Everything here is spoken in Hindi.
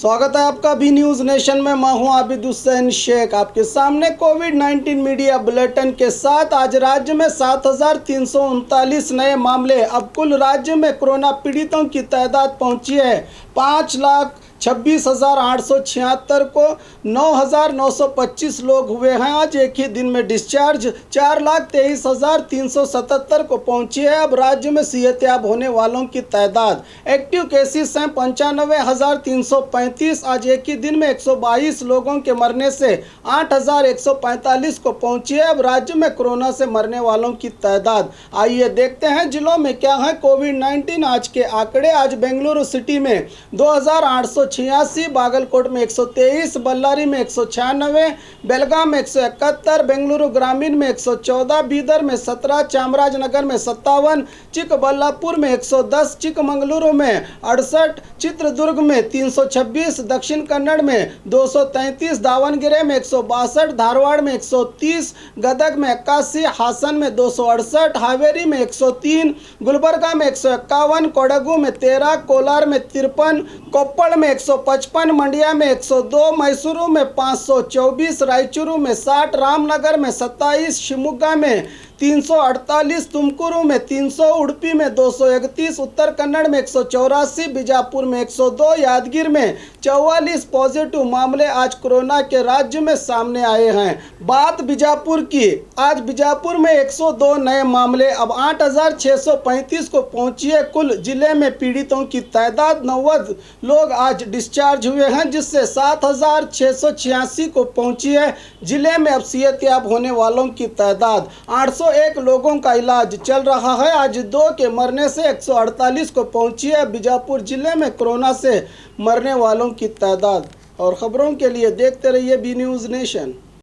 स्वागत है आपका बी न्यूज़ नेशन में। मैं हूं आबिद हुसैन शेख, आपके सामने कोविड-19 मीडिया बुलेटिन के साथ। आज राज्य में 7,339 नए मामले। अब कुल राज्य में कोरोना पीड़ितों की तादाद पहुंची है 5,26,876 को। 9,925 लोग हुए हैं आज एक ही दिन में डिस्चार्ज। 4,23,377 को पहुंची है अब राज्य में सेहतयाब होने वालों की तादाद। एक्टिव केसेस हैं 95,335। आज एक ही दिन में 122 लोगों के मरने से 8,145 को पहुंची है अब राज्य में कोरोना से मरने वालों की तादाद। आइए देखते हैं जिलों में क्या है कोविड-19 आज के आंकड़े। आज बेंगलुरु सिटी में 2,886, बागलकोट में 123, बल्लारी में 196, बेलगाम में 171, बेंगलुरु ग्रामीण में 114, बीदर में 17, चामराजनगर में 57, चिकबल्लापुर में 110, चिकमंगलुरु में 68, चित्रदुर्ग में 326, दक्षिण कन्नड़ में 233, दावणगेरे में 162, धारवाड़ में 130, गदग में 81, हासन में 268, हावेरी में 103, गुलबर्गा में 151, कोडगु में 13, कोलार में 53, कोप्पड़ में 155, मंडिया में 102, मैसूरू में 524, रायचूरू में 60, रामनगर में 27, शिवमोगा में 348, तुमकुरू में 300, उडुपी में 231, उत्तर कन्नड़ में 184, बीजापुर में 102, यादगीर में 44 पॉजिटिव मामले आज कोरोना के राज्य में सामने आए हैं। बात बीजापुर की, आज बीजापुर में 102 नए मामले। अब 8,635 को पहुंची है कुल जिले में पीड़ितों की तादाद। 90 लोग आज डिस्चार्ज हुए हैं जिससे 7,686 को पहुंची है जिले में अब सेहतयाब होने वालों की तादाद। 801 लोगों का इलाज चल रहा है। आज 2 के मरने से 148 को पहुंची है बीजापुर जिले में कोरोना से मरने वालों की तादाद। और खबरों के लिए देखते रहिए बी न्यूज़ नेशन।